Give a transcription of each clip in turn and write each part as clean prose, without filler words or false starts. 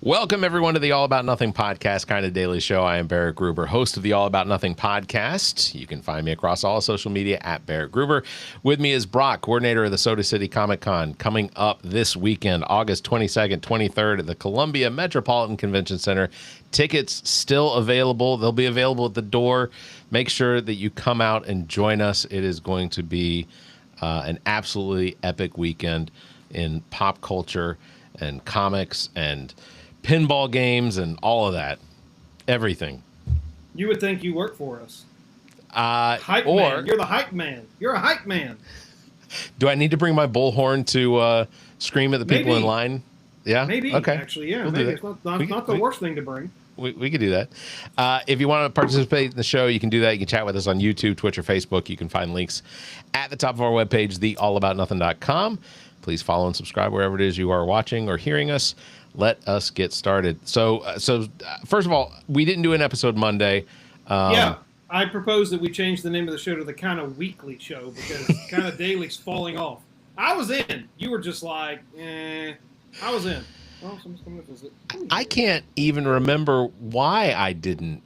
Welcome, everyone, to the All About Nothing podcast, kind of daily show. I am Barrett Gruber, host of the All About Nothing podcast. You can find me across all social media at Barrett Gruber. With me is Brock, coordinator of the Soda City Comic Con, coming up this weekend, August 22nd, 23rd at the Columbia Metropolitan Convention Center. Tickets still available. They'll be available at the door. Make sure that you come out and join us. It is going to be an absolutely epic weekend in pop culture and comics and pinball games and all of that. Everything. You would think you work for us. Hype man. You're the hype man. You're a hype man. Do I need to bring my bullhorn to scream at the people in line? Yeah? Maybe. Okay. Actually, yeah. Maybe. It's not the worst thing to bring. We could do that. If you want to participate in the show, you can do that. You can chat with us on YouTube, Twitch, or Facebook. You can find links at the top of our webpage, theallaboutnothing.com. Please follow and subscribe wherever it is you are watching or hearing us. Let us get started. So first of all, we didn't do an episode Monday. Yeah, I propose that we change the name of the show to the Kind of Weekly Show because Kind of Daily's falling off. I was in. You were just like, I was in. Well, someone's coming to visit. I can't even remember why I didn't.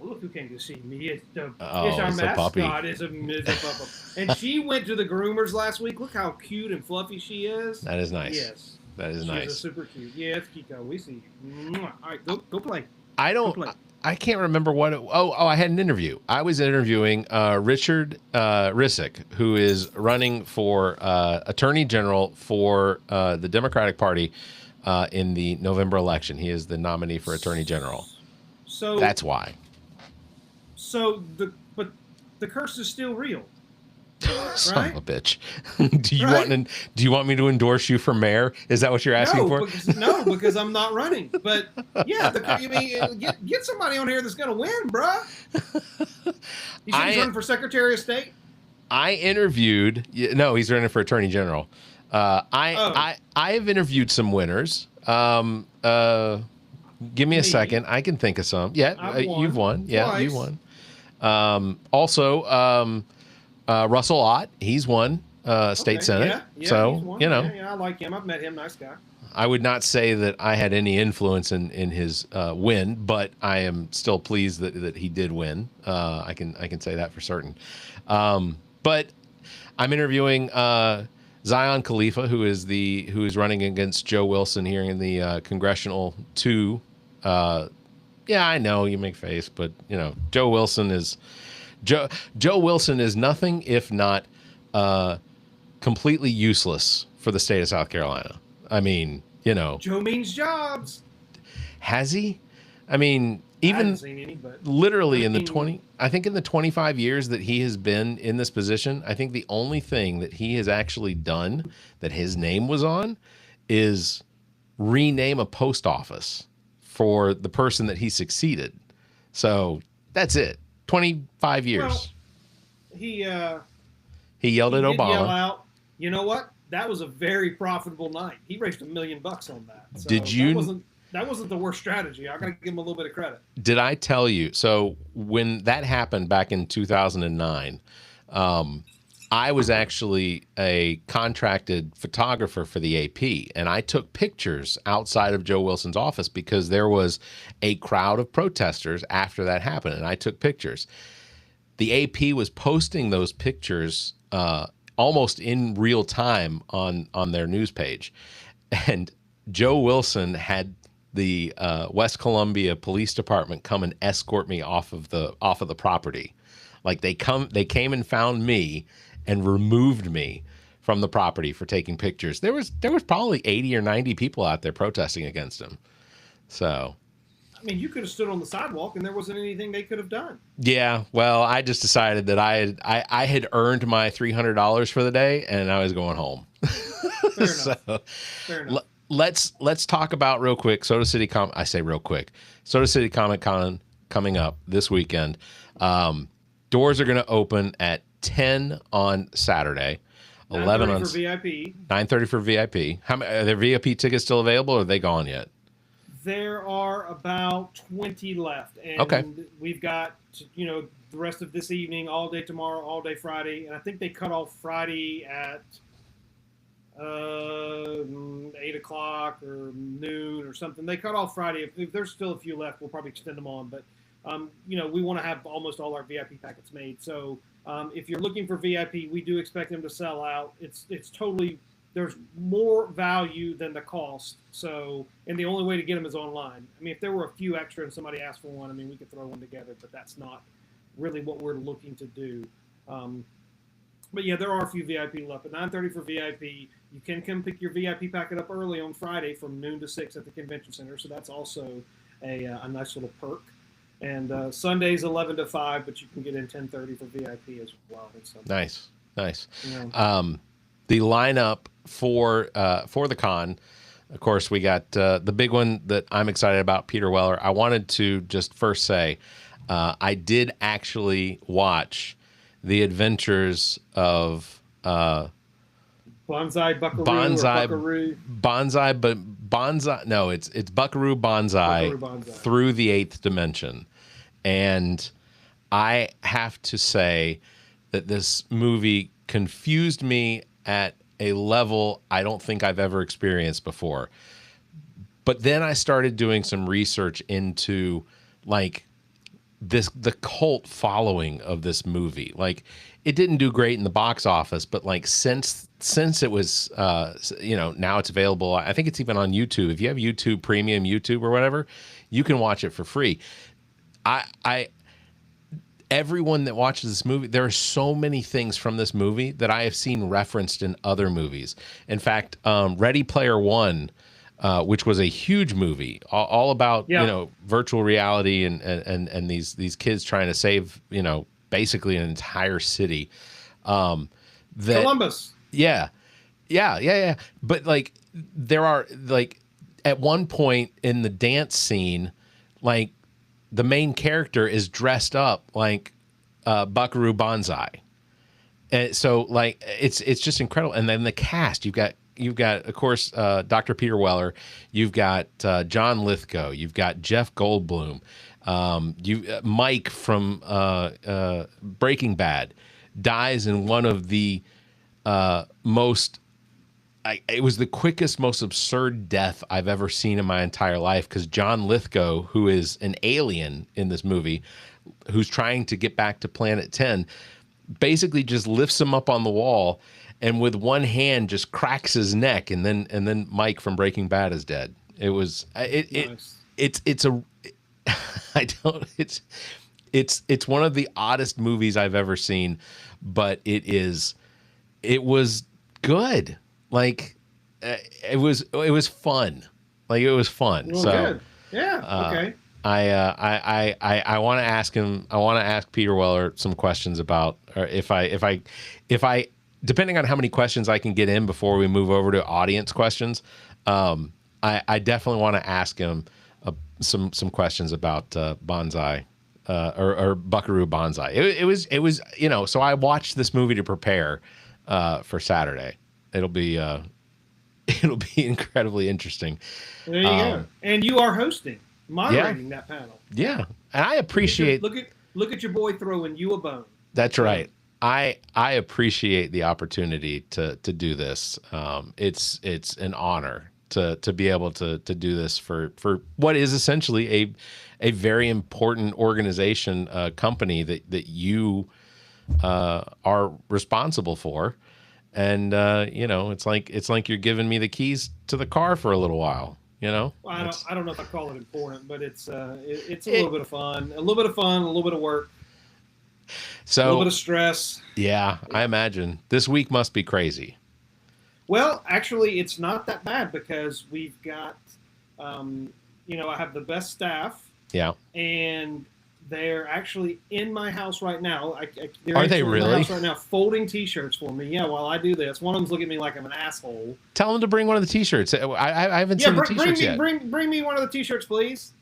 Look who came to see me. It's our mascot. It's a puppy. And she went to the groomers last week. Look how cute and fluffy she is. That is nice. Yes. That is nice. She's super cute. Yeah, it's Kiko. We see. All right, go play. I can't remember what. I had an interview. I was interviewing Richard Rissick, who is running for Attorney General for the Democratic Party in the November election. He is the nominee for Attorney General. So that's why. So but the curse is still real. Son right? of a bitch. Do you want me to endorse you for mayor? Is that what you're asking for? Because I'm not running. But yeah, get somebody on here that's going to win, bruh. He's running for Secretary of State. I interviewed. No, he's running for Attorney General. I have interviewed some winners. Give me a second. I can think of some. Yeah, you've won. Yeah, you won. Also. Russell Ott, he's won state senate. Yeah, so Yeah, I like him. I've met him. Nice guy. I would not say that I had any influence in his win, but I am still pleased that he did win. I can say that for certain. But I'm interviewing Zion Khalifa, who is running against Joe Wilson here in the congressional 2. Yeah, I know you make face, but Joe Wilson is. Joe Wilson is nothing if not completely useless for the state of South Carolina. I mean, Joe means jobs. Has he? I mean, even I haven't seen any, but literally in the 25 years that he has been in this position, I think the only thing that he has actually done that his name was on is rename a post office for the person that he succeeded. So that's it. 25 years. Well, he yelled at Obama. Yell out. You know what? That was a very profitable night. He raised $1 million on that. So that wasn't the worst strategy. I got to give him a little bit of credit. Did I tell you? So when that happened back in 2009, I was actually a contracted photographer for the AP, and I took pictures outside of Joe Wilson's office because there was a crowd of protesters after that happened, and I took pictures. The AP was posting those pictures almost in real time on their news page, and Joe Wilson had the West Columbia Police Department come and escort me off of the property. Like they came and found me and removed me from the property for taking pictures. There was probably 80 or 90 people out there protesting against him. So, I mean, you could have stood on the sidewalk and there wasn't anything they could have done. Yeah, well, I just decided that I had earned my $300 for the day and I was going home. Fair enough. Fair enough. Let's talk about real quick Soda City Soda City Comic Con coming up this weekend. Doors are going to open at 10 on Saturday, 11 on for VIP. 9:30 for VIP. Are there VIP tickets still available, or are they gone yet? There are about 20 left, and okay. We've got the rest of this evening, all day tomorrow, all day Friday, and I think they cut off Friday at 8 o'clock or noon or something. They cut off Friday. If there's still a few left, we'll probably extend them on. But we want to have almost all our VIP packets made. So if you're looking for VIP, we do expect them to sell out. It's totally, there's more value than the cost. So, and the only way to get them is online. I mean, if there were a few extra and somebody asked for one, I mean, we could throw one together, but that's not really what we're looking to do. But yeah, there are a few VIP left. At 9:30 for VIP, you can come pick your VIP packet up early on Friday from noon to 6 at the convention center. So that's also a nice little perk. And Sundays 11 to 5, but you can get in 10:30 for VIP as well. Nice. Yeah. The lineup for the con, of course, we got the big one that I'm excited about, Peter Weller. I wanted to just first say I did actually watch The Adventures of Banzai, Buckaroo. No, it's Buckaroo Banzai, through the eighth dimension. And I have to say that this movie confused me at a level I don't think I've ever experienced before. But then I started doing some research into like the cult following of this movie. Like, it didn't do great in the box office, but like since it was now it's available. I think it's even on YouTube. If you have YouTube Premium, YouTube or whatever, you can watch it for free. Everyone that watches this movie, there are so many things from this movie that I have seen referenced in other movies. In fact, Ready Player One, which was a huge movie, all about virtual reality and these kids trying to save basically an entire city. Columbus. Yeah. But like there are like at one point in the dance scene, like the main character is dressed up like Buckaroo Banzai, and so like it's just incredible. And then the cast, you've got of course Dr. Peter Weller, you've got John Lithgow, you've got Jeff Goldblum, Mike from Breaking Bad dies in one of the it was the quickest, most absurd death I've ever seen in my entire life, because John Lithgow, who is an alien in this movie, who's trying to get back to Planet 10, basically just lifts him up on the wall and with one hand just cracks his neck, and then Mike from Breaking Bad is dead. It was nice. It's one of the oddest movies I've ever seen, but it was good. Like it was fun. Like it was fun. Well, so good. Yeah. Okay. I want to ask him. I want to ask Peter Weller some questions about, or if I depending on how many questions I can get in before we move over to audience questions, I definitely want to ask him some questions about Banzai or Buckaroo Banzai. It was So I watched this movie to prepare for Saturday. It'll be incredibly interesting. There you go. And you are moderating that panel. Yeah, and I appreciate. Look at your boy throwing you a bone. That's right. I appreciate the opportunity to do this. It's an honor to be able to do this for what is essentially a very important organization, company that you are responsible for. And it's like you're giving me the keys to the car for a little while. Well, I don't know if I call it important, but it's a little bit of fun, a little bit of work, so a little bit of stress. Yeah, I imagine this week must be crazy. Well, actually, it's not that bad because we've got, I have the best staff. Yeah, and they're actually in my house right now. Are they really? In my house right now, folding T-shirts for me. Yeah, while I do this, one of them's looking at me like I'm an asshole. Tell them to bring one of the T-shirts. I haven't seen the T-shirts yet. Bring me one of the T-shirts, please.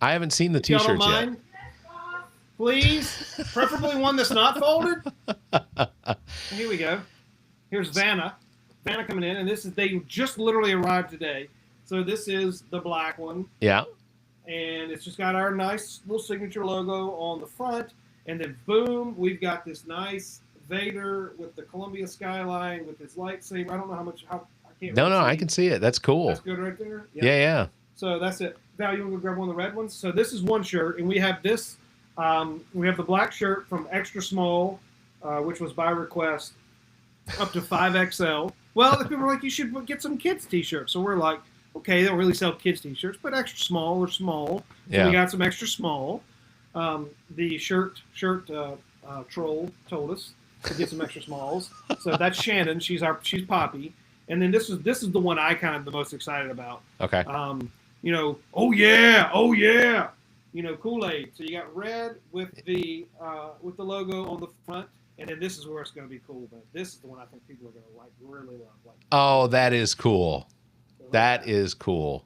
I haven't seen the T-shirts y'all don't mind? Yet. Please, preferably one that's not folded. Here we go. Here's Vanna coming in, and they just literally arrived today. So this is the black one. Yeah. And it's just got our nice little signature logo on the front. And then, boom, we've got this nice Vader with the Columbia skyline with his lightsaber. I don't know how Can't No, really no, I see. can see it. That's cool. That's good right there. Yeah, yeah. So that's it. Val, you want to grab one of the red ones? So this is one shirt, and we have this. We have the black shirt from extra small, which was by request, up to 5XL. Well, people were like, you should get some kids t-shirts. So we're like, okay, they don't really sell kids t-shirts, but extra small or small. So Yeah. we got some extra small. The shirt troll told us to get some extra smalls. So that's Shannon. She's Poppy. And then this is the one I kind of the most excited about. Okay. Oh yeah, Kool-Aid. So you got red with the logo on the front, and then this is where it's going to be cool. But this is the one I think people are going to really love. Oh, that is cool. That is cool.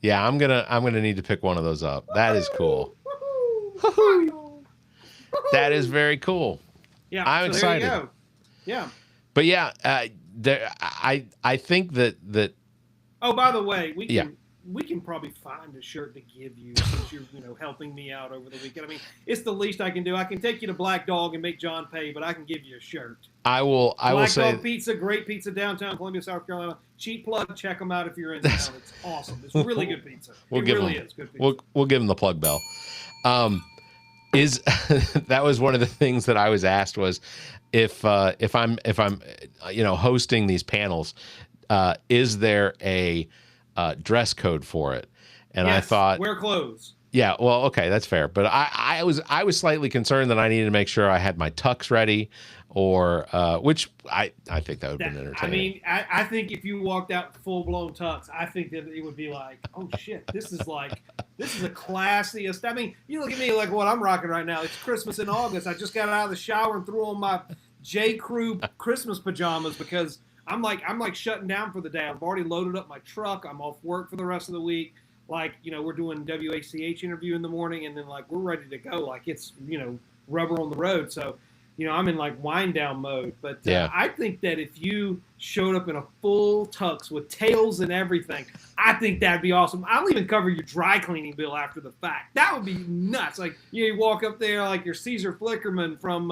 Yeah, I'm gonna need to pick one of those up. That is cool. That is very cool. Yeah, I'm excited. There you go. Yeah. But yeah, I think that. Oh, by the way, we can probably find a shirt to give you since you're helping me out over the weekend. I mean, it's the least I can do. I can take you to Black Dog and make John pay, but I can give you a shirt. I will say Black Dog Pizza, great pizza downtown Columbia, South Carolina. Cheap plug. Check them out if you're in town. It's awesome. It's really good pizza. It really is good pizza. We'll give them the plug bell. Is that was one of the things that I was asked was if I'm hosting these panels, is there a dress code for it? And yes, I thought, wear clothes. Yeah, well, okay, that's fair. But I was slightly concerned that I needed to make sure I had my tux ready, or which I think that would have been entertaining. I mean, I think if you walked out full blown tux, I think that it would be like, oh shit, this is the classiest. I mean, you look at me like what I'm rocking right now. It's Christmas in August. I just got out of the shower and threw on my J. Crew Christmas pajamas because I'm like shutting down for the day. I've already loaded up my truck. I'm off work for the rest of the week. Like, we're doing WACH interview in the morning, and then like we're ready to go. Like it's rubber on the road. So I'm in like wind down mode. But I think that if you showed up in a full tux with tails and everything, I think that'd be awesome. I'll even cover your dry cleaning bill after the fact. That would be nuts. Like you walk up there like you're Caesar Flickerman from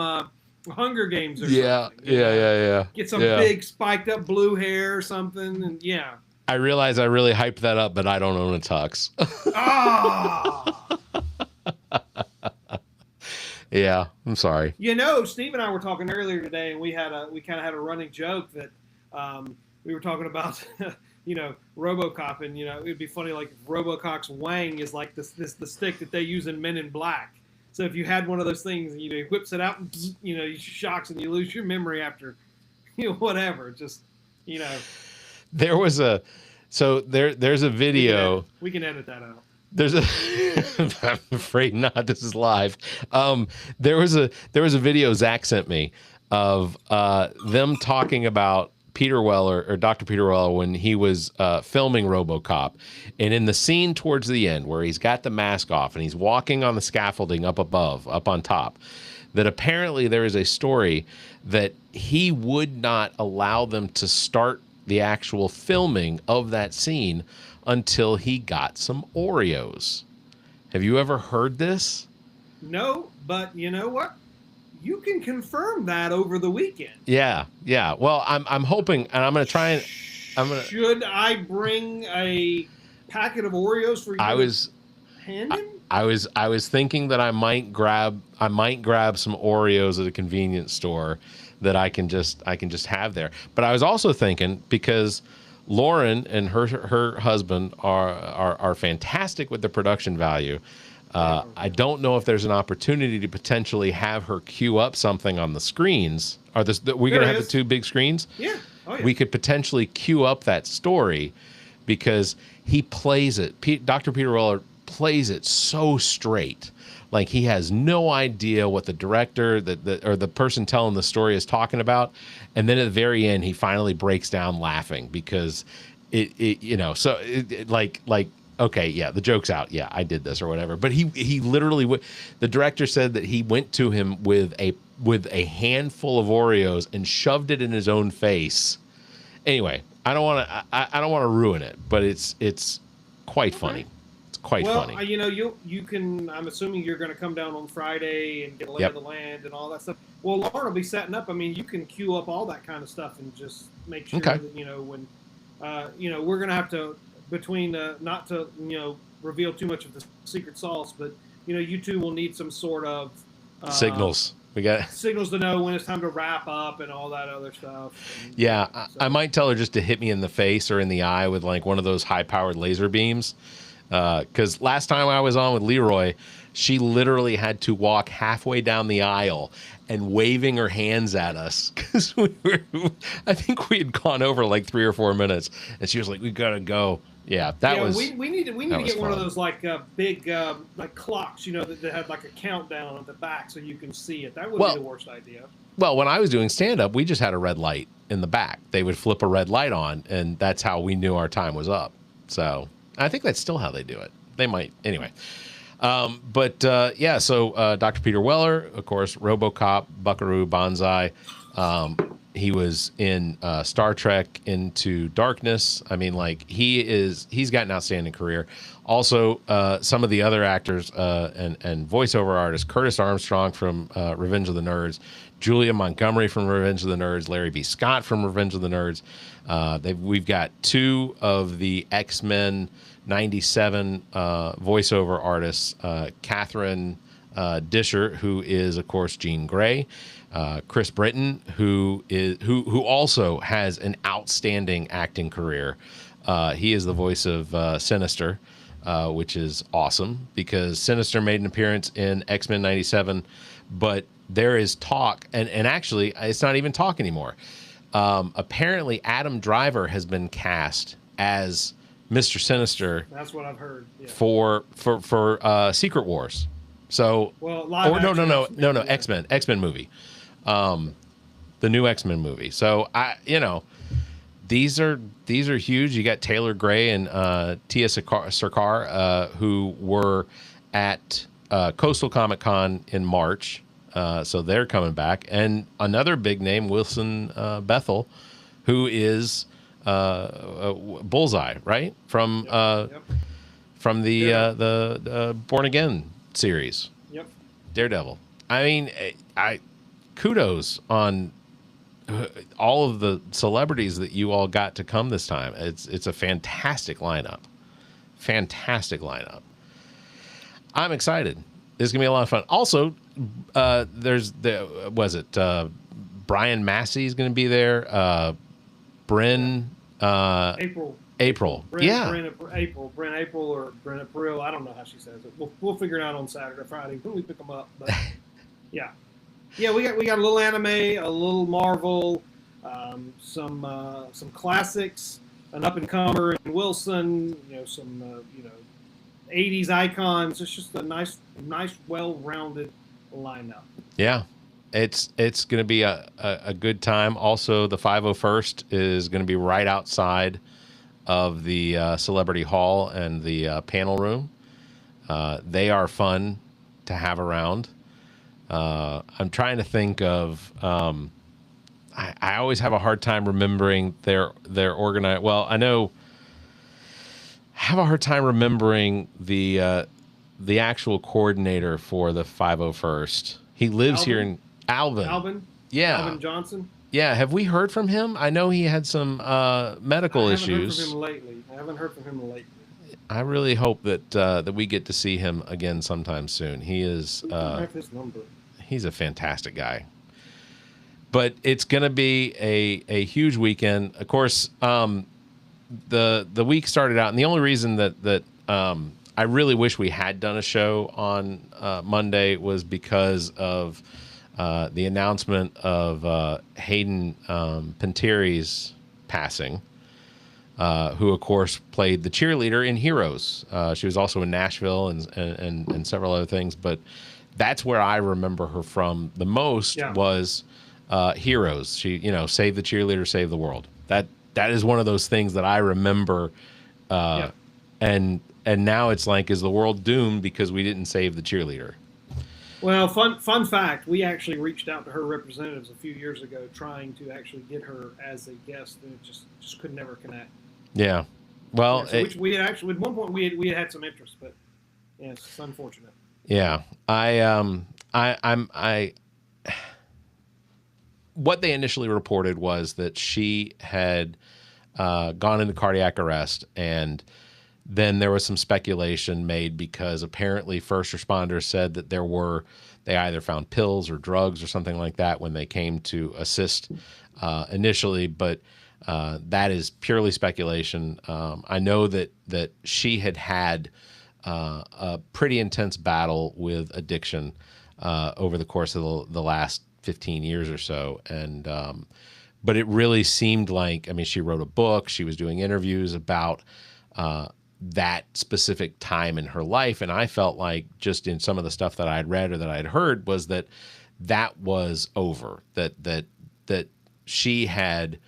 Hunger Games or something. Yeah. Get some big spiked up blue hair or something, and yeah. I realize I really hyped that up, but I don't own a tux. Yeah, I'm sorry. Steve and I were talking earlier today, and we kind of had a running joke that we were talking about, RoboCop, and it'd be funny like if RoboCop's wang is like the stick that they use in Men in Black. So if you had one of those things, he whips it out, and you shocks and you lose your memory after, whatever. Just There was there's a video. We can edit that out. I'm afraid not. This is live. There was a video Zach sent me of them talking about Peter Weller or Dr. Peter Weller when he was filming RoboCop, and in the scene towards the end where he's got the mask off and he's walking on the scaffolding up on top, that apparently there is a story that he would not allow them to start the actual filming of that scene until he got some Oreos. Have you ever heard this? No, but you know what? You can confirm that over the weekend. Yeah. Well, I'm hoping, and I'm going to try and Should I bring a packet of Oreos for you? I was thinking that I might grab some Oreos at a convenience store that I can just have there. But I was also thinking, because Lauren and her husband are fantastic with the production value. I don't know if there's an opportunity to potentially have her queue up something on the screens. We're going to have the two big screens? Yeah. Oh, yeah. We could potentially queue up that story because he plays it. Dr. Peter Weller plays it so straight. Like he has no idea what the director or the person telling the story is talking about. And then at the very end, he finally breaks down laughing because okay, yeah, the joke's out. Yeah, I did this or whatever. But he literally the director said that he went to him with a handful of Oreos and shoved it in his own face. Anyway, I don't want to ruin it, but it's quite funny. Quite funny. Well, you can. I'm assuming you're going to come down on Friday and get a lay of the land and all that stuff. Well, Lauren will be setting up. I mean, you can queue up all that kind of stuff and just make sure that when we're going to have to, between not to, reveal too much of the secret sauce, but, you two will need some sort of signals. We got signals to know when it's time to wrap up and all that other stuff. And, yeah, I might tell her just to hit me in the face or in the eye with like one of those high-powered laser beams. Because last time I was on with Leroy, she literally had to walk halfway down the aisle and waving her hands at us because I think we had gone over like 3 or 4 minutes, and she was like, "We gotta go." Yeah, we need to get one of those like big like clocks, that had like a countdown at the back so you can see it. That would be the worst idea. Well, when I was doing stand-up, we just had a red light in the back. They would flip a red light on, and that's how we knew our time was up. So I think that's still how they do it. They might anyway. So Dr. Peter Weller, of course, Robocop, Buckaroo Banzai. He was in Star Trek Into Darkness. I mean, like he's got an outstanding career. Also, some of the other actors and voiceover artists, Curtis Armstrong from Revenge of the Nerds, Julia Montgomery from Revenge of the Nerds, Larry B. Scott from Revenge of the Nerds. We've got 2 of the X-Men 97 voiceover artists, Catherine Disher, who is, of course, Jean Grey, Chris Britton, who also has an outstanding acting career. He is the voice of Sinister, which is awesome because Sinister made an appearance in X-Men 97, but there is talk, and actually, it's not even talk anymore. Apparently, Adam Driver has been cast as Mr. Sinister. That's what I've heard. Yeah. For Secret Wars. So, no, X-Men movie, the new X-Men movie. So these are huge. You got Taylor Gray and Tia Sarkar, who were at Coastal Comic Con in March. So they're coming back, and another big name, Wilson Bethel, who is Bullseye, right? From the Born Again series. Yep. Daredevil. I mean, I kudos on all of the celebrities that you all got to come this time. It's a fantastic lineup. Fantastic lineup. I'm excited. This is gonna be a lot of fun. Also, Brian Massey is gonna be there. Bryn April. Bryn April or Bryn April. I don't know how she says it. We'll figure it out on Saturday or Friday when we pick them up. But yeah, we got a little anime, a little Marvel, some classics, an up and comer in Wilson. Some 80s icons. It's just a nice, well-rounded lineup. Yeah. It's going to be a good time. Also, the 501st is going to be right outside of the Celebrity Hall and the panel room. They are fun to have around. I'm trying to think of. I always have a hard time remembering their organized. Well, I know. I have a hard time remembering the actual coordinator for the 501st. He lives here in Alvin. Yeah. Alvin Johnson. Yeah. Have we heard from him? I know he had some medical issues. I haven't heard from him lately. I really hope that we get to see him again sometime soon. He is. Have his number. He's a fantastic guy. But it's going to be a huge weekend. Of course, the week started out, and the only reason that I really wish we had done a show on Monday was because of the announcement of Hayden Pinteri's passing, who of course played the cheerleader in Heroes. She was also in Nashville and several other things, but that's where I remember her from the most was Heroes. She, save the cheerleader, save the world. That is one of those things that I remember. And now it's like, is the world doomed because we didn't save the cheerleader? Well, fun fact, we actually reached out to her representatives a few years ago trying to actually get her as a guest, and it just could never connect. Yeah. Well, which we had actually, at one point we had some interest, but yeah, it's unfortunate. Yeah. What they initially reported was that she had gone into cardiac arrest. And then there was some speculation made because apparently first responders said that they either found pills or drugs or something like that when they came to assist initially, but that is purely speculation. I know that she had a pretty intense battle with addiction over the course of the last 15 years or so, and but it really seemed like, I mean, she wrote a book, she was doing interviews about that specific time in her life, and I felt like just in some of the stuff that I had read or that I had heard was that was over, that she had,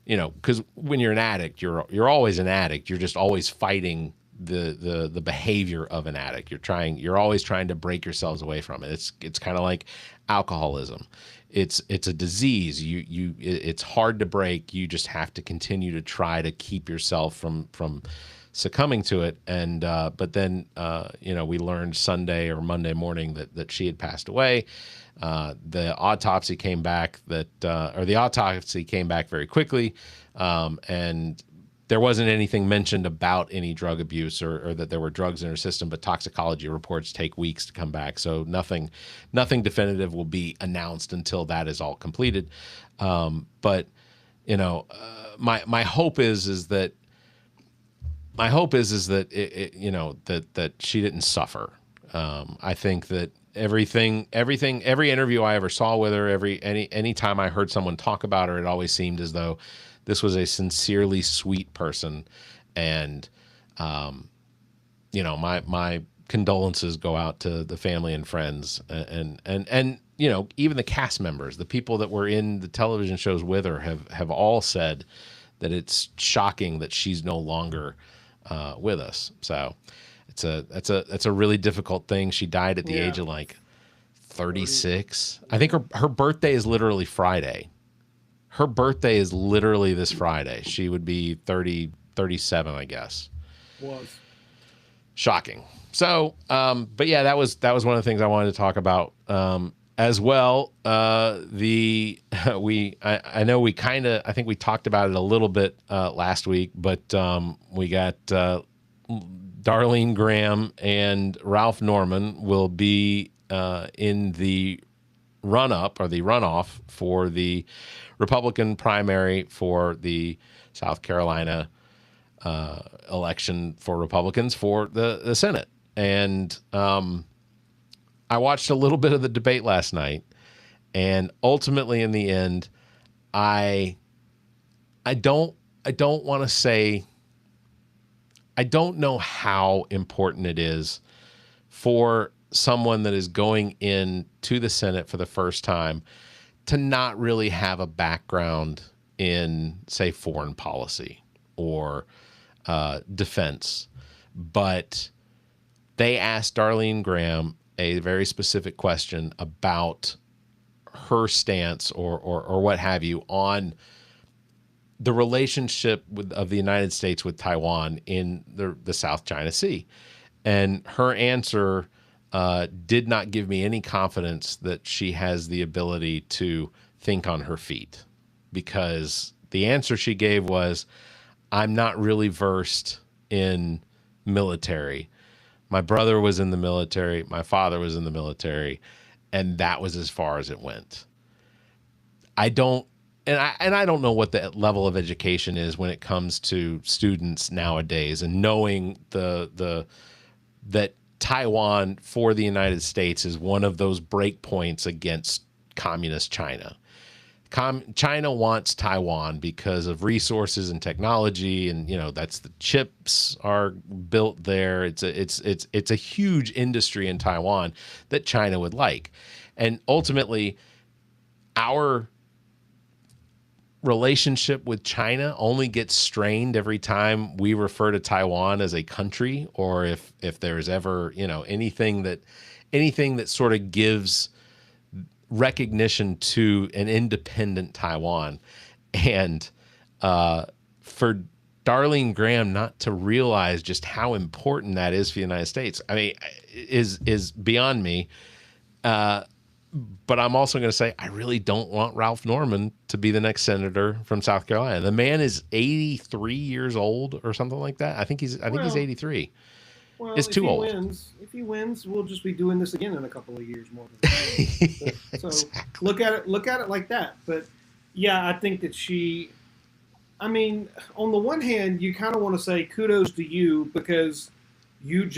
you know, because when you're an addict, you're always an addict. You're just always fighting the behavior of an addict. You're always trying to break yourselves away from it. It's kind of like alcoholism. It's a disease. It's hard to break. You just have to continue to try to keep yourself from succumbing to it. And but then you know, we learned Sunday or Monday morning that she had passed away. The autopsy came back very quickly, and there wasn't anything mentioned about any drug abuse or that there were drugs in her system, but toxicology reports take weeks to come back. So nothing definitive will be announced until that is all completed. But you know, my hope is that it, you know, that she didn't suffer. I think that every interview I ever saw with her, any time I heard someone talk about her, it always seemed as though this was a sincerely sweet person. And, you know, my condolences go out to the family and friends and, you know, even the cast members, the people that were in the television shows with her have all said that it's shocking that she's no longer with us. So that's a really difficult thing. She died at the age of like 36. I think her birthday is literally Friday. Her birthday is literally this Friday. She would be 37, I guess. Was shocking. So, but yeah, that was one of the things I wanted to talk about as well. I know we I think we talked about it a little bit last week, but we got Darlene Graham and Ralph Norman will be in the run-up or the runoff for the Republican primary for the South Carolina election for Republicans for the Senate. And I watched a little bit of the debate last night, and ultimately in the end, I don't want to say, I don't know how important it is for someone that is going in to the Senate for the first time to not really have a background in, say, foreign policy or defense. But they asked Darlene Graham a very specific question about her stance or what have you on the relationship of the United States with Taiwan in the South China Sea. And her answer did not give me any confidence that she has the ability to think on her feet, because the answer she gave was, I'm not really versed in military. My brother was in the military. My father was in the military. And that was as far as it went. I don't know what the level of education is when it comes to students nowadays, and knowing that Taiwan for the United States is one of those breakpoints against communist China. China wants Taiwan because of resources and technology, and you know, that's the chips are built there. It's a huge industry in Taiwan that China would like, and ultimately, our relationship with China only gets strained every time we refer to Taiwan as a country, or if there's ever, you know, anything that sort of gives recognition to an independent Taiwan. And for Darlene Graham not to realize just how important that is for the United States, I mean, is beyond me. But I'm also going to say I really don't want Ralph Norman to be the next senator from South Carolina. The man is 83 years old or something like that. I think he's 83. Well, It's too old. If he wins, we'll just be doing this again in a couple of years more. So Exactly. look at it like that. But yeah, I think that she. I mean, on the one hand, you kind of want to say kudos to you because you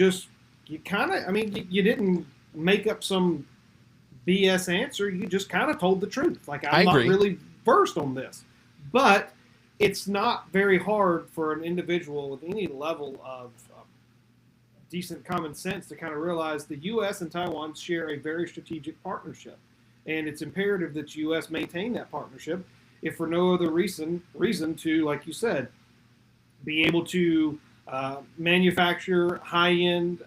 kind of. I mean, you didn't make up some BS answer. You just kind of told the truth. Like I I'm not agree. really versed on this, but it's not very hard for an individual with any level of decent common sense to kind of realize the U.S. and Taiwan share a very strategic partnership, and it's imperative that the U.S. maintain that partnership, if for no other reason to, like you said, be able to manufacture high-end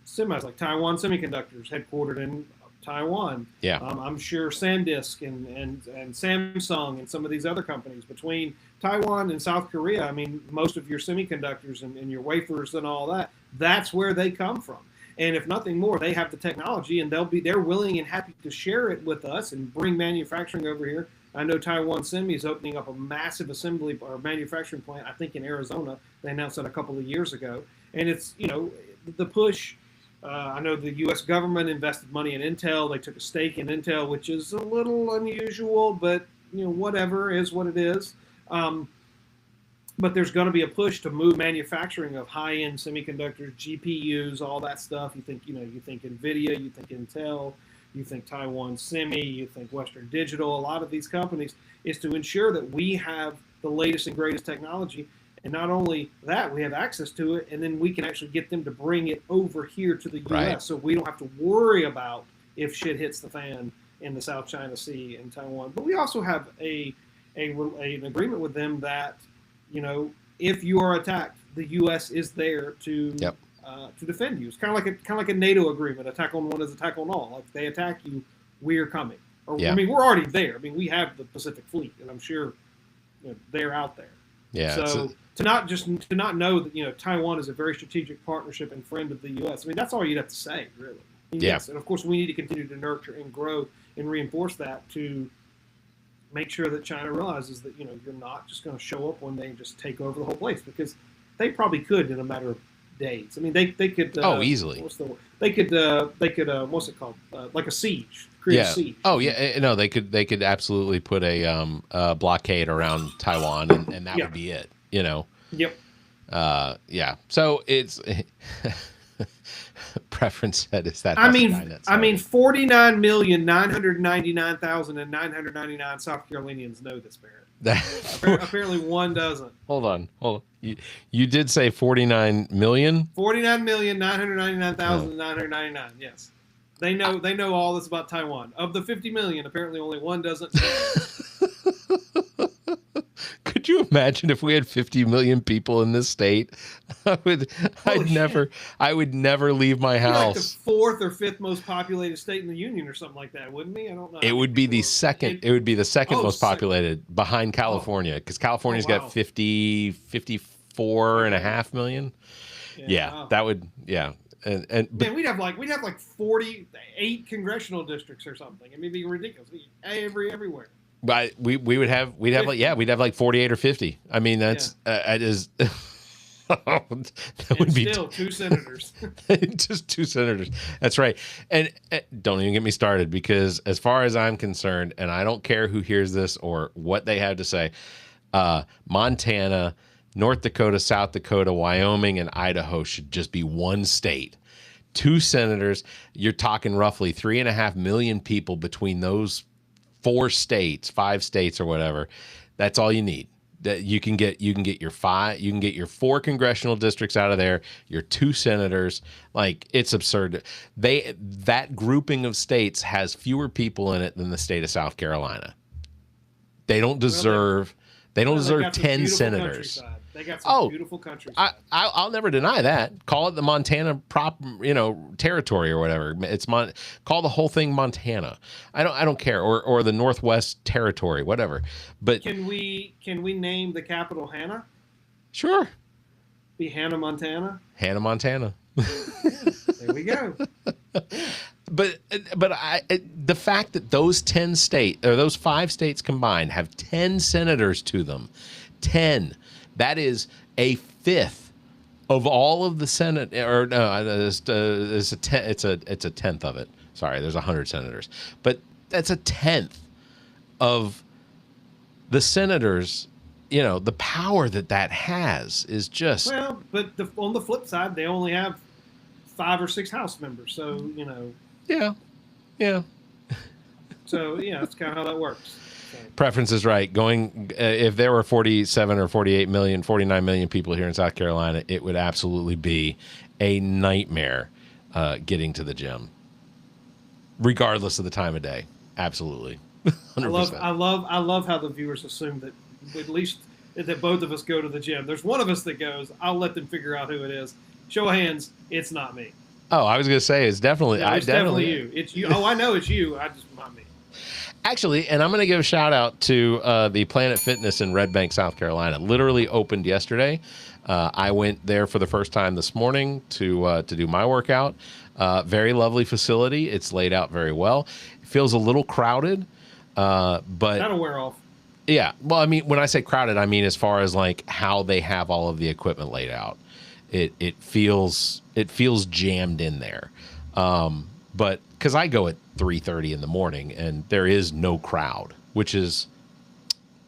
semis like Taiwan Semiconductors, headquartered in Taiwan. Yeah. I'm sure SanDisk and Samsung and some of these other companies between Taiwan and South Korea. I mean, most of your semiconductors and your wafers and all that, that's where they come from. And if nothing more, they have the technology and they're willing and happy to share it with us and bring manufacturing over here. I know Taiwan Semi is opening up a massive assembly or manufacturing plant, I think in Arizona. They announced that a couple of years ago. And it's, the push. I know the U.S. government invested money in Intel. They took a stake in Intel, which is a little unusual, but whatever is what it is. But there's going to be a push to move manufacturing of high-end semiconductors, GPUs, all that stuff. You think NVIDIA, you think Intel, you think Taiwan Semi, you think Western Digital. A lot of these companies is to ensure that we have the latest and greatest technology. And not only that, we have access to it, and then we can actually get them to bring it over here to the U.S. Right. So we don't have to worry about if shit hits the fan in the South China Sea and Taiwan. But we also have an agreement with them that, if you are attacked, the U.S. is there to defend you. It's kind of like a NATO agreement. Attack on one is attack on all. Like they attack you, we're coming. Or Yeah. I mean, we're already there. I mean, we have the Pacific Fleet, and I'm sure they're out there. Yeah. So to not know that Taiwan is a very strategic partnership and friend of the U.S. I mean, that's all you'd have to say, really. And Yeah. yes, and of course we need to continue to nurture and grow and reinforce that to make sure that China realizes that you're not just going to show up one day and just take over the whole place, because they probably could in a matter of days. I mean, they could easily. They could what's it called, like a siege. Create a siege. Oh yeah. No, they could absolutely put a blockade around Taiwan, and that would be it. Yep. Yeah. So it's preference said is that. I mean, 49,999,999 South Carolinians know this, Barrett. Apparently, one doesn't. Hold on. You did say 49 million. 49,999,999. Yes, they know all this about Taiwan. Of the 50 million, apparently only one doesn't know. Could you imagine if we had 50 million people in this state? I would never leave my house. Like the fourth or fifth most populated state in the union, or something like that, wouldn't we? I don't know. It would be the second. It would be the second most populated behind California, because California's got 54.5 million. Yeah, that would. Yeah, and man, we'd have like 48 congressional districts or something. I mean, it'd be ridiculous. Everywhere. But we'd have like 48 or 50. I mean, that's it is. That would be still two senators. Just two senators. That's right. And don't even get me started, because as far as I'm concerned, and I don't care who hears this or what they have to say, Montana, North Dakota, South Dakota, Wyoming, and Idaho should just be one state. Two senators. You're talking roughly 3.5 million people between those 5 states or whatever. That's all you need. That you can get your 4 congressional districts out of there, your 2 senators. Like, it's absurd. That grouping of states has fewer people in it than the state of South Carolina. They don't deserve 10 senators. They got some beautiful countryside. I'll never deny that. Call it the Montana territory or whatever. Call the whole thing Montana. I don't care, or the Northwest Territory, whatever. But can we name the capital Hannah? Sure. Be Hannah, Montana. Hannah, Montana. There we go. but the fact that those 5 states combined have 10 senators to them, 10, that is a fifth of all of the Senate, or no, it's a tenth of it. Sorry, there's 100 senators, but that's a tenth of the senators. You know, the power that has is just... Well, but on the flip side, they only have 5 or 6 House members, so you know. Yeah. So yeah, that's kind of how that works. So. Preference is right. If there were 47 or 48 million, 49 million people here in South Carolina, it would absolutely be a nightmare getting to the gym, regardless of the time of day. Absolutely. 100%. I love how the viewers assume that at least that both of us go to the gym. There's one of us that goes. I'll let them figure out who it is. Show of hands. It's not me. Oh, I was going to say it's definitely. No, it's definitely you. It's you. Oh, I know it's you. I just not me. Actually, and I'm going to give a shout out to the Planet Fitness in Red Bank, South Carolina. Literally opened yesterday. I went there for the first time this morning to do my workout. Very lovely facility. It's laid out very well. It feels a little crowded, but that'll wear off. Yeah. Well, I mean, when I say crowded, I mean as far as like how they have all of the equipment laid out. It feels jammed in there. But because I go at 3:30 in the morning and there is no crowd, which is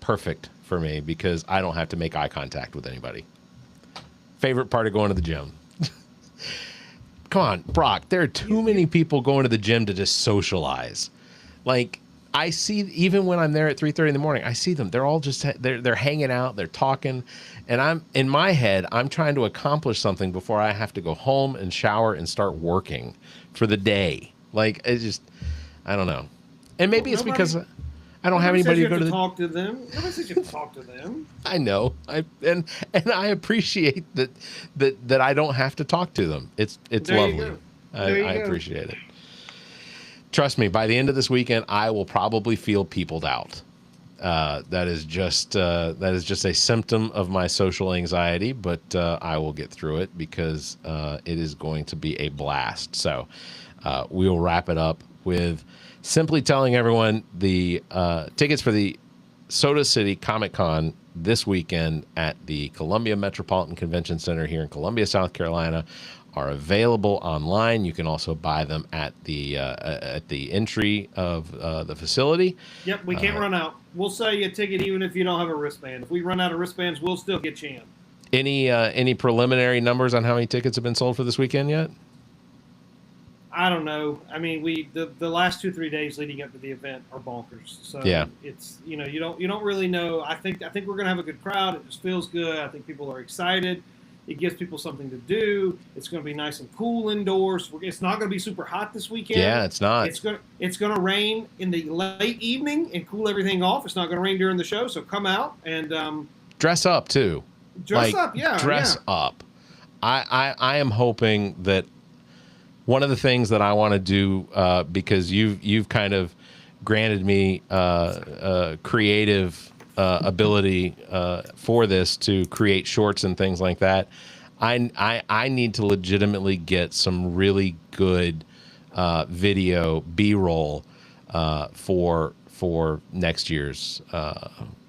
perfect for me because I don't have to make eye contact with anybody. Favorite part of going to the gym. Come on, Brock, there are too many people going to the gym to just socialize. Like, I see, even when I'm there at 3:30 in the morning, I see them. They're all just, they're hanging out, they're talking. And I'm, in my head, I'm trying to accomplish something before I have to go home and shower and start working for the day. Like, it's just, I don't know. And maybe it's because I don't have anybody to go to talk to them. Nobody says you have to talk to them. I know. And I appreciate that I don't have to talk to them. It's lovely. I appreciate it. Trust me, by the end of this weekend, I will probably feel peopled out. That is just a symptom of my social anxiety, but I will get through it because it is going to be a blast. So we will wrap it up with simply telling everyone the tickets for the Soda City Comic Con this weekend at the Columbia Metropolitan Convention Center here in Columbia, South Carolina, are available online. You can also buy them at the entry of the facility. Yep, we can't run out. We'll sell you a ticket even if you don't have a wristband. If we run out of wristbands, we'll still get you in. Any preliminary numbers on how many tickets have been sold for this weekend yet? I don't know. I mean, the last 2-3 days leading up to the event are bonkers. So yeah, it's you don't really know. I think we're gonna have a good crowd. It just feels good. I think people are excited. It gives people something to do. It's going to be nice and cool indoors. It's not going to be super hot this weekend. Yeah, it's not. It's going to rain in the late evening and cool everything off. It's not going to rain during the show, so come out and dress up too. Dress up, yeah. Dress up. I am hoping that one of the things that I want to do because you've kind of granted me creative ability for this to create shorts and things like that. I need to legitimately get some really good video B-roll for next year's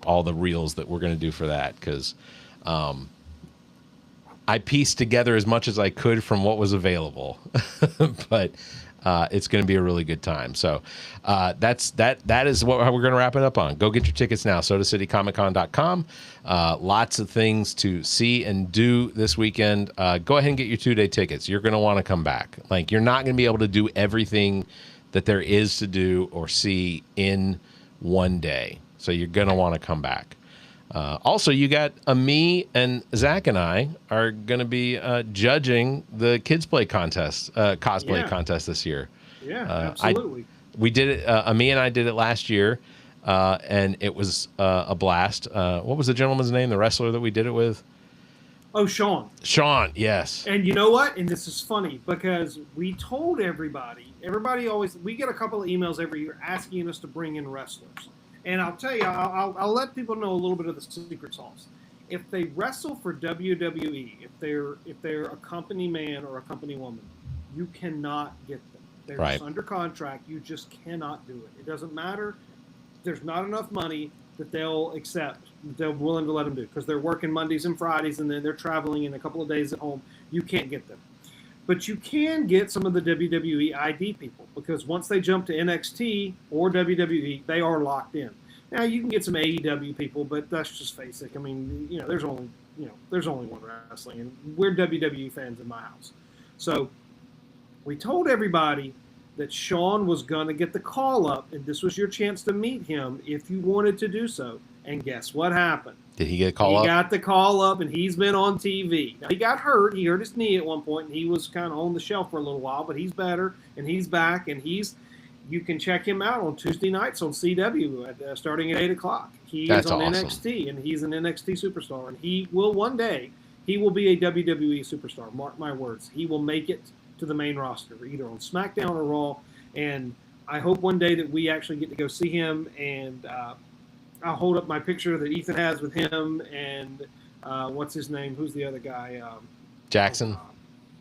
all the reels that we're going to do for that, because I pieced together as much as I could from what was available, but it's going to be a really good time. So that is what we're going to wrap it up on. Go get your tickets now, sodacitycomiccon.com. Lots of things to see and do this weekend. Go ahead and get your 2-day tickets. You're going to want to come back. Like, you're not going to be able to do everything that there is to do or see in one day. So you're going to want to come back. Also, you got me and Zach and I are going to be judging the Kids Play contest, cosplay contest this year. Yeah, absolutely. We did it. Me and I did it last year, and it was a blast. What was the gentleman's name? The wrestler that we did it with? Oh, Sean. Sean, yes. And you know what? And this is funny because we told everybody. Everybody always. We get a couple of emails every year asking us to bring in wrestlers. And I'll tell you, I'll let people know a little bit of the secret sauce. If they wrestle for WWE, if they're a company man or a company woman, you cannot get them. They're Right. just under contract. You just cannot do it. It doesn't matter. There's not enough money that they'll accept. They're willing to let them do because they're working Mondays and Fridays, and then they're traveling in a couple of days at home. You can't get them. But you can get some of the WWE ID people because once they jump to NXT or WWE, they are locked in. Now you can get some AEW people, but that's just basic. I mean, there's only one wrestling, and we're WWE fans in my house. So we told everybody that Sean was going to get the call up, and this was your chance to meet him if you wanted to do so. And guess what happened? Did he get a call up? He got the call up, and he's been on TV. Now, he got hurt. He hurt his knee at one point, and he was kind of on the shelf for a little while, but he's better, and he's back, and you can check him out on Tuesday nights on CW starting at 8 o'clock. That's is on awesome. NXT, and he's an NXT superstar, and he will one day, he will be a WWE superstar. Mark my words. He will make it to the main roster, either on SmackDown or Raw, and I hope one day that we actually get to go see him, and I'll hold up my picture that Ethan has with him, and what's his name? Who's the other guy? Jackson?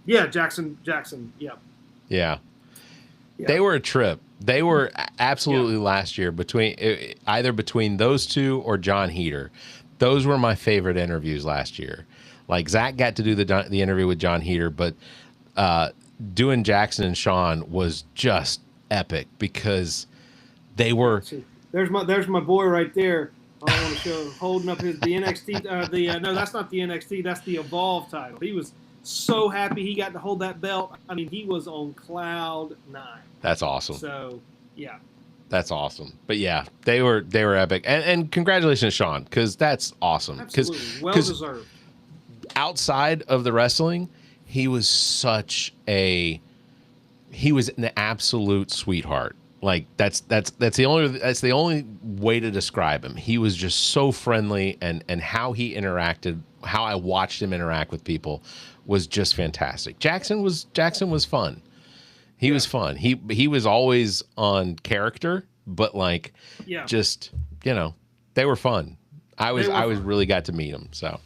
Yeah, Jackson, yep. Yeah. They were a trip. They were absolutely last year either between those two or John Heater. Those were my favorite interviews last year. Like Zach got to do the interview with John Heater, but doing Jackson and Sean was just epic because they were. There's my boy right there. I want to show holding up the NXT. No, that's not the NXT. That's the Evolve title. He was so happy he got to hold that belt. I mean, he was on cloud 9. That's awesome. So, yeah. That's awesome. But yeah, they were epic. And congratulations, Sean, because that's awesome. Absolutely. Well deserved. Outside of the wrestling, he was an absolute sweetheart. Like that's the only way to describe him. He was just so friendly, and how he interacted, how I watched him interact with people was just fantastic. Jackson was fun. He was fun. He was always on character, but just they were fun. I really got to meet him. So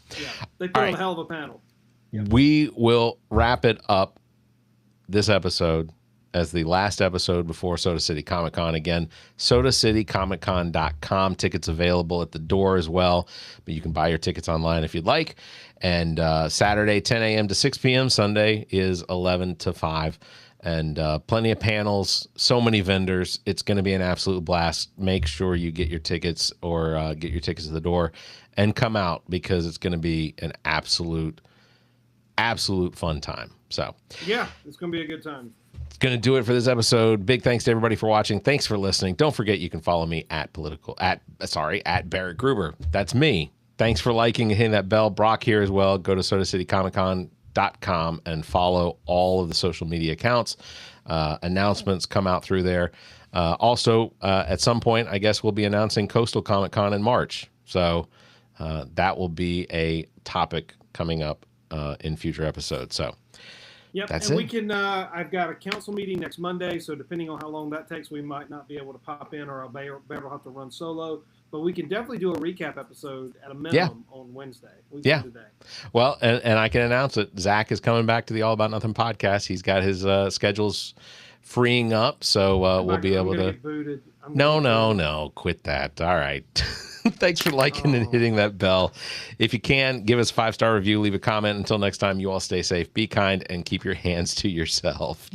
they put on a hell of a panel. Yep. We will wrap it up this episode as the last episode before Soda City Comic Con. Again, sodacitycomiccon.com. Tickets available at the door as well, but you can buy your tickets online if you'd like. And Saturday, 10 a.m. to 6 p.m. Sunday is 11 to 5. And plenty of panels, so many vendors. It's going to be an absolute blast. Make sure you get your tickets or get your tickets to the door and come out because it's going to be an absolute fun time. So yeah, it's going to be a good time. Going to do it for this episode. Big thanks to everybody for watching. Thanks for listening. Don't forget you can follow me at Barrett Gruber. That's me. Thanks for liking and hitting that bell. Brock here as well. Go to sodacitycomiccon.com and follow all of the social media accounts. Announcements come out through there. Also, at some point, I guess we'll be announcing Coastal Comic Con in March. So that will be a topic coming up in future episodes. So yep, that's and it. we can. I've got a council meeting next Monday, so depending on how long that takes, we might not be able to pop in, or Bear will have to run solo. But we can definitely do a recap episode at a minimum on Wednesday. Today. Well, and I can announce it. Zach is coming back to the All About Nothing podcast. He's got his schedules freeing up, so we'll be able to. Get booted. No, quit that. All right. Thanks for liking and hitting that bell. If you can, give us a 5-star review, leave a comment. Until next time, you all stay safe, be kind, and keep your hands to yourself.